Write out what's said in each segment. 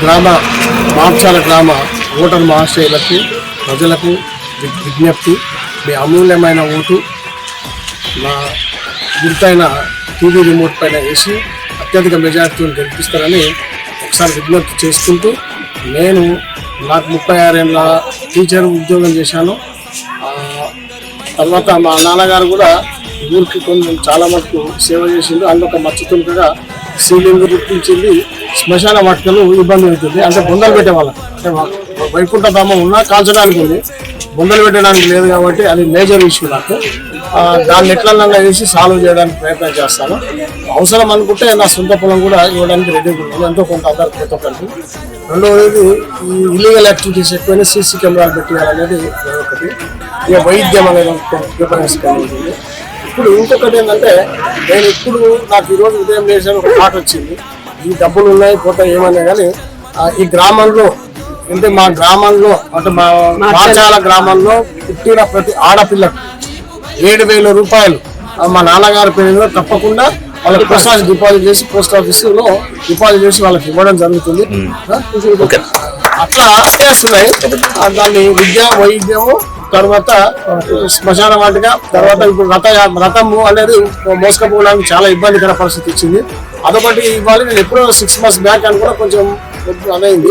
గ్రామ మార్చాల గ్రామ ఓటర్ మహాశయులకు ప్రజలకు విజ్ఞప్తి, మీ అమూల్యమైన ఓటు నా గుర్తైన టీవీ రిమోట్ పైన వేసి అత్యధిక మెజార్టీతో గెలిపిస్తారని ఒకసారి విజ్ఞప్తి చేసుకుంటూ, నేను నాకు 36 ఏళ్ళ టీచర్ ఉద్యోగం చేశాను. తర్వాత మా నాన్నగారు కూడా ఊరికి కొంచెం చాలా మటుకు సేవ చేసిండు. అందులో ఒక మచ్చతులుగా సీలింగ్ గుర్తించింది. శ్మశాన వాటికలు ఇబ్బంది అవుతుంది. అంటే బొందలు పెట్టేవాళ్ళం, అంటే వైకుంఠ ధామం ఉన్నా కాల్చడానికి ఉంది, బొందలు పెట్టడానికి లేదు కాబట్టి అది మేజర్ ఇష్యూ నాకు. దాన్ని ఎట్లన్నా వేసి సాల్వ్ చేయడానికి ప్రయత్నం చేస్తాను. అవసరం అనుకుంటే నా సొంత పొలం కూడా ఇవ్వడానికి రెడీగా ఉన్నాను, ఎంతో కొంత ఆధార్ ప్రతి ఒక్కరికి. రెండవది, ఈ ఇల్లీగల్ యాక్టివిటీస్ ఎక్కువైనా సీసీ కెమెరాలు పెట్టాలనేది ఒకటి. ఇక వైద్యం అనేది ప్రిఫరెన్స్ ఉంటుంది. ఇప్పుడు ఇంకొకటి ఏంటంటే, నేను ఇప్పుడు నాకు ఈరోజు ఉదయం చేసిన ఒక మాట వచ్చింది. ఈ డబ్బులు ఉన్నాయి పోతే ఏమన్నా కానీ ఈ గ్రామంలో అంటే మా గ్రామంలో అంటే మా మార్చాల గ్రామంలో పుట్టిన ప్రతి ఆడపిల్లకు 7,000 రూపాయలు మా నాన్నగారి పేరులో తప్పకుండా వాళ్ళకి పోస్ట్ డిపాజిట్ చేసి పోస్ట్ ఆఫీసులో డిపాజిట్ చేసి వాళ్ళకి ఇవ్వడం జరుగుతుంది. అట్లా చేస్తున్నాయి. దాన్ని విద్య, వైద్యము, తర్వాత శ్మశాన వాటిక, తర్వాత ఇప్పుడు రథము అనేది మోసుకపోవడానికి చాలా ఇబ్బందికర పరిస్థితి వచ్చింది. అదొకటి ఇవ్వాలి. నేను ఎప్పుడో 6 months బ్యాక్ అని కూడా కొంచెం అదైంది.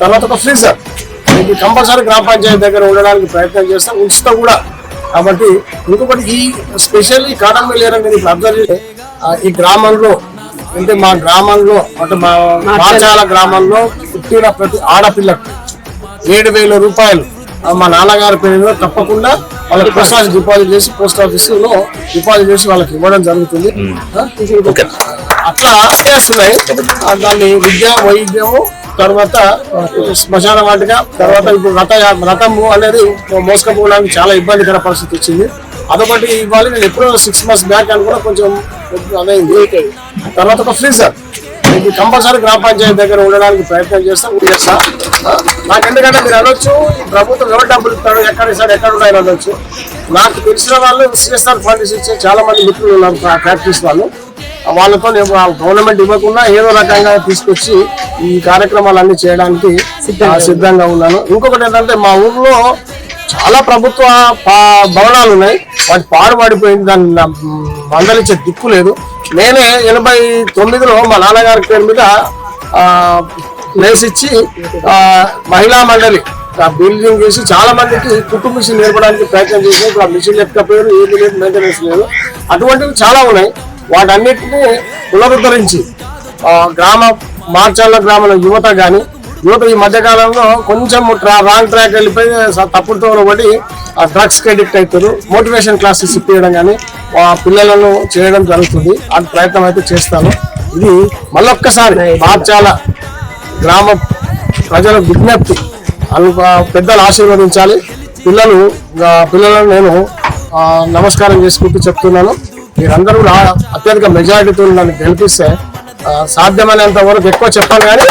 తర్వాత ఒక ఫ్రీజర్ ఇది కంపల్సరీ గ్రామ పంచాయతీ దగ్గర ఉండడానికి ప్రయత్నం చేస్తాం, ఉంచుతా కూడా. కాబట్టి ఇంకొకటి, ఈ స్పెషల్లీ కాటన్మిల్ ఏరియా మీరు ఇప్పుడు అబ్జర్వ్ చేస్తే ఈ గ్రామంలో అంటే మా గ్రామంలో అంటే మా మార్చాల గ్రామంలో పుట్టిన ప్రతి ఆడపిల్లకు 7,000 రూపాయలు మా నాన్నగారి పేరులో తప్పకుండా వాళ్ళకి పోస్ట్ డిపాజిట్ చేసి పోస్ట్ ఆఫీసులో డిపాజిట్ చేసి వాళ్ళకి ఇవ్వడం జరుగుతుంది. అట్లా చేస్తున్నాయి. దాన్ని విద్య, వైద్యము, తర్వాత శ్మశాన వాటిక, తర్వాత ఇప్పుడు రథము అనేది మోసుకపోవడానికి చాలా ఇబ్బందికర పరిస్థితి వచ్చింది. అదొకటి ఇవ్వాలి. నేను ఎప్పుడో 6 months బ్యాక్ అని కూడా కొంచెం అదైంది. తర్వాత ఒక ఫ్రీజర్ ఇది కంపల్సరీ గ్రామ పంచాయతీ దగ్గర ఉండడానికి ప్రయత్నం చేస్తాం. నాకు ఎందుకంటే మీరు అనొచ్చు, ఈ ప్రభుత్వం ఎవరు డబ్బులు ఇస్తాడు, ఎక్కడ ఇస్తాడు, ఎక్కడ ఉన్నాయని అనొచ్చు. నాకు తెలిసిన వాళ్ళు సిఎస్ఆర్ ఫండ్స్ ఇచ్చే చాలా మంది మిత్రులు ఉన్నారు, ఫ్యాక్టరీస్ వాళ్ళు. వాళ్ళతో నేను గవర్నమెంట్ ఇవ్వకుండా ఏదో రకంగా తీసుకొచ్చి ఈ కార్యక్రమాలన్నీ చేయడానికి సిద్ధంగా ఉన్నాను. ఇంకొకటి ఏంటంటే, మా ఊర్లో చాలా ప్రభుత్వ భవనాలు ఉన్నాయి, వాటి పాడుపడిపోయింది. దాన్ని మందలించే దిక్కు లేదు. నేనే 89లో మా నాన్నగారి పేరు మీద ప్లేస్ ఇచ్చి మహిళా మండలి బిల్డింగ్ చేసి చాలా మందికి కుటుంబ మిషన్ నేర్పడానికి ప్రయత్నం చేసి, ఇప్పుడు ఆ మిషన్ ఎక్కకపోయారు, ఏది లేదు, మెయింటెనెన్స్ లేదు. అటువంటివి చాలా ఉన్నాయి. వాటన్నిటిని పునరుద్ధరించి మార్చాల గ్రామంలో యువత ఈ మధ్యకాలంలో కొంచెం రాంగ్ ట్రాక్ వెళ్ళిపోయి తప్పుడుతో పడి డ్రగ్స్కి అడిక్ట్ అవుతారు. మోటివేషన్ క్లాసెస్ ఇప్పించడం కానీ పిల్లలను చేయడం జరుగుతుంది. అది ప్రయత్నం అయితే చేస్తాను. ఇది మళ్ళొక్కసారి మార్చాల గ్రామ ప్రజల విజ్ఞప్తి, పెద్దలు ఆశీర్వదించాలి. పిల్లలను నేను నమస్కారం చేసుకుంటూ చెప్తున్నాను. మీరందరూ అత్యధిక మెజారిటీతో నన్ను గెలిపిస్తే సాధ్యమైనంత వరకు ఎక్కువ చెప్పాను. కానీ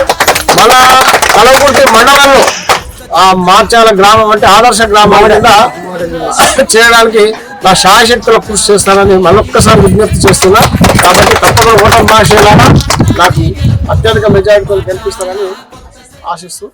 మన కలవకుర్తి మండలంలో మార్చాల గ్రామం అంటే ఆదర్శ గ్రామం కింద చేయడానికి నా శాయశక్తుల కృషి చేస్తానని మళ్ళొక్కసారి విజ్ఞప్తి చేస్తున్నా. కాబట్టి తప్పకుండా ఓటర్ మహాశయులారా నాకు అత్యధిక మెజారిటీతో గెలిపిస్తానని ఆశిస్తూ